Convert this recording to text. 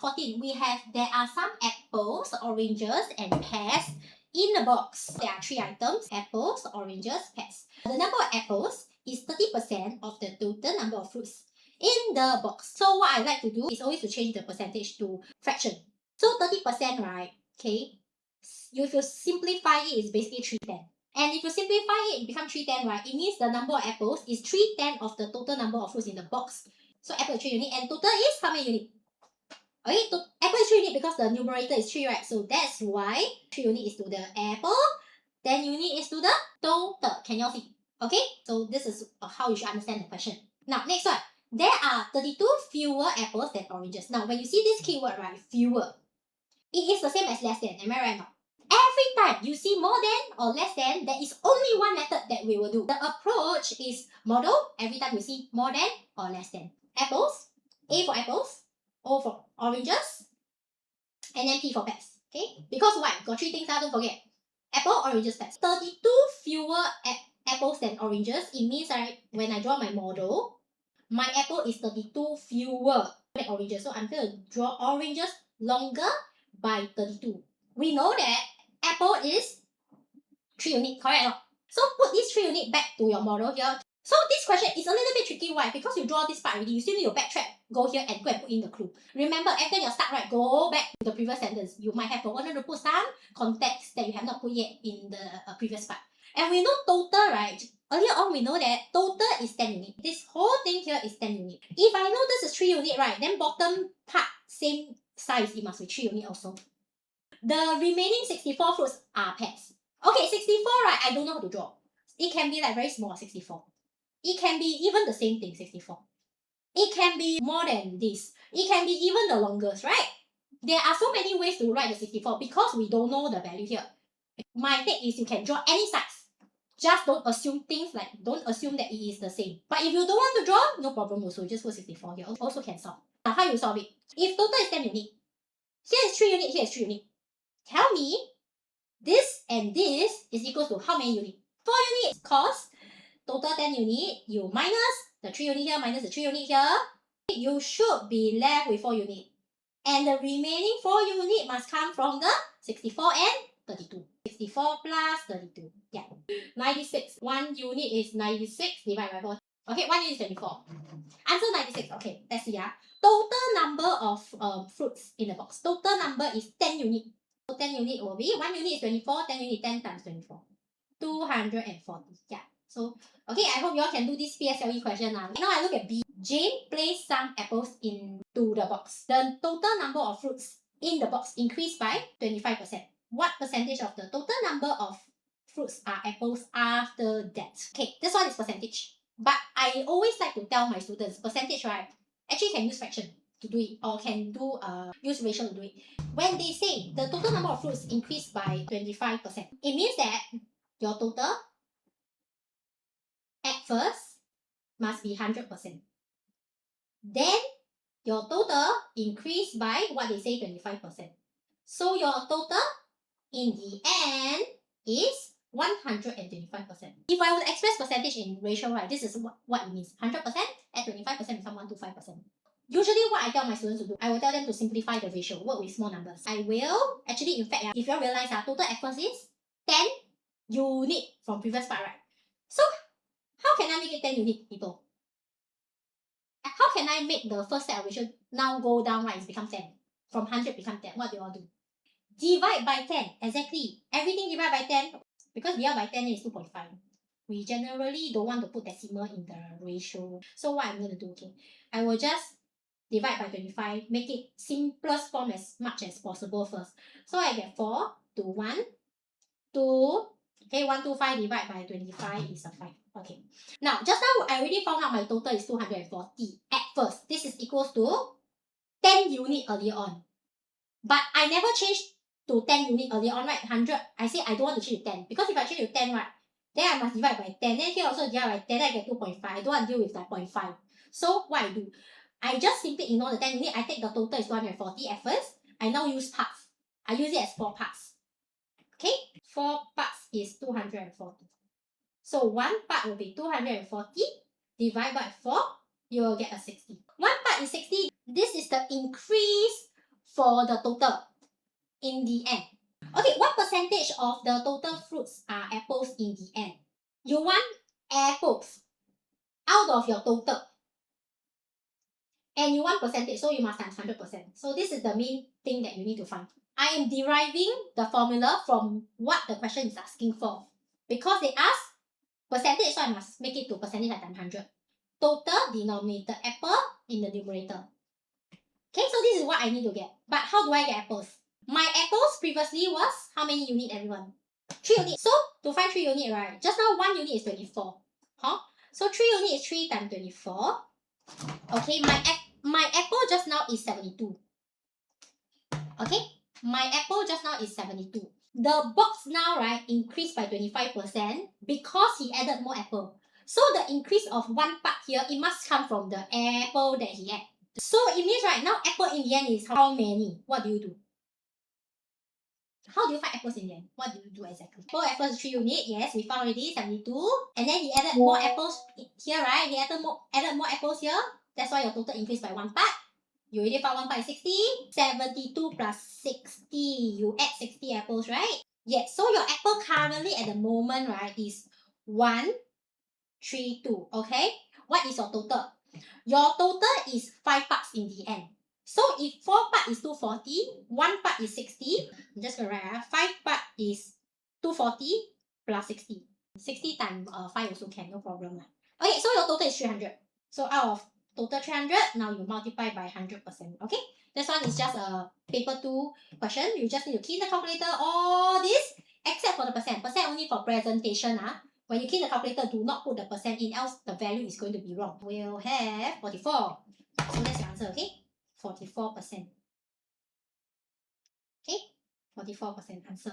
14, there are some apples, oranges, and pears in the box. There are 3 items: apples, oranges, pears. The number of apples is 30% of the total number of fruits in the box. So what I like to do is always to change the percentage to fraction. So 30%, right? Okay. If you simplify it, it's basically 310. And if you simplify it, it becomes 310, right? It means the number of apples is 310 of the total number of fruits in the box. So apple is 3 units, and total is how many units? Okay, apple is 3 units because the numerator is 3, right? So that's why 3 units is to the apple, 10 units is to the total. Can you all see? Okay, so this is how you should understand the question. Now, next one. There are 32 fewer apples than oranges. Now, when you see this keyword, right, fewer, it is the same as less than. Am I right or not? Every time you see more than or less than, there is only one method that we will do. The approach is model every time you see more than or less than. Apples, A for apples, O for oranges, and then P for pears. Okay? Because why? Got 3 things, don't forget. Apple, oranges, pears. 32 fewer apples than oranges. It means, right, when I draw my model, my apple is 32 fewer than oranges. So I'm going to draw oranges longer by 32. We know that apple is 3 units, correct or not? So put this 3 units back to your model here. So this question is a little bit tricky. Why? Because you draw this part already, you still need to backtrack, go here and go and put in the clue. Remember, after you start, right, go back to the previous sentence. You might have wanted to put some context that you have not put yet in the previous part. And we know total, right? Earlier on, we know that total is 10 units. This whole thing here is 10 units. If I know this is 3 units, right, then bottom part, same size, it must be 3 units also. The remaining 64 fruits are pears. Okay, 64, right, I don't know how to draw. It can be like very small, 64. It can be even the same thing, 64. It can be more than this. It can be even the longest, right? There are so many ways to write the 64 because we don't know the value here. My take is you can draw any size. Just don't assume things like, don't assume that it is the same. But if you don't want to draw, no problem also. Just put 64 here. Also can solve. Now, how you solve it? If total is 10 units, here is 3 units, here is 3 units. Tell me, this and this is equal to how many units? 4 units. Cause total 10 units, you minus the 3 units here, minus the 3 units here. You should be left with 4 units. And the remaining 4 units must come from the 64 and 32. 64 plus 32. Yeah. 96. 1 unit is 96 divided by 4. Okay, 1 unit is 24. Answer 96. Okay, let's see. Total number of fruits in the box. Total number is 10 units. So 10 units will be 1 unit is 24, 10 units 10 times 24. 240. Yeah. So, okay, I hope you all can do this PSLE question now. Now I look at B. Jane placed some apples into the box. The total number of fruits in the box increased by 25%. What percentage of the total number of fruits are apples after that? Okay, this one is percentage. But I always like to tell my students, percentage, right, actually can use fraction to do it, or can do use ratio to do it. When they say the total number of fruits increased by 25%, it means that your total at first must be 100%. Then your total increased by what they say 25%. So your total in the end is 125%. If I would express percentage in ratio, right, this is what it means. 100% at 25% become 125%. Usually what I tell my students to do, I will tell them to simplify the ratio, work with small numbers. I will, actually, in fact, if you all realize total at first is 10 unit from previous part, right? So how can I make it 10 unit, people? How can I make the first set of ratio now go down, right? It's become 10. From 100 become 10. What do you all do? Divide by 10. Exactly. Everything divide by 10. Because divide by 10 is 2.5. We generally don't want to put decimal in the ratio. So what I'm going to do, okay, I will just divide by 25. Make it simplest form as much as possible first. So I get 4 to 1, 2, okay, 125 divided by 25 is a 5. Okay. Now, just now I already found out my total is 240 at first. This is equals to 10 unit earlier on. But I never changed to 10 unit earlier on, right? 100. I say I don't want to change to 10. Because if I change to 10, right, then I must divide by 10. Then here also divide by 10, then I get 2.5. I don't want to deal with that 0.5. So what I do, I just simply ignore the 10 unit. I take the total is 240 at first. I now use parts. I use it as 4 parts. Okay? 4 parts is 240. So 1 part will be 240 divided by 4, you will get a 60. 1 part is 60. This is the increase for the total in the end. Okay, what percentage of the total fruits are apples in the end? You want apples out of your total. And you want percentage, so you must times 100%. So this is the main thing that you need to find. I am deriving the formula from what the question is asking for. Because they ask percentage, so I must make it to percentage times 100. Total denominator, apple in the numerator. Okay, so this is what I need to get. But how do I get apples? My apples previously was how many unit, everyone? 3 unit. So to find 3 unit, right? Just now 1 unit is 24. Huh? So 3 unit is 3 times 24. Okay, my apple just now is 72. Okay, my apple just now is 72. The box now, right, increased by 25% because he added more apple. So the increase of 1 part here, it must come from the apple that he added. So it means right now apple in the end is how many? What do you do? How do you find apples in the end? What do you do exactly? Apples 3 unit, yes, we found already 72. And then he added more apples here, right? He added more apples here. That's why your total increased by 1 part. You already found 1 part is 60. 72 plus 60. You add 60 apples, right? Yes. So your apple currently at the moment, right, is 1, 3, 2. Okay? What is your total? Your total is 5 parts in the end. So if 4 part is 240, 1 part is 60. I'm just gonna write 5 part is 240 plus 60. 60 times 5 also can, no problem. Okay, so your total is 300. So out of total 300, now you multiply by 100%. Okay, this one is just a paper 2 question. You just need to key in the calculator all this except for the percent. Percent only for presentation. When you key in the calculator, do not put the percent in, else the value is going to be wrong. We'll have 44. So that's your answer, okay? 44%. Okay, 44% answer.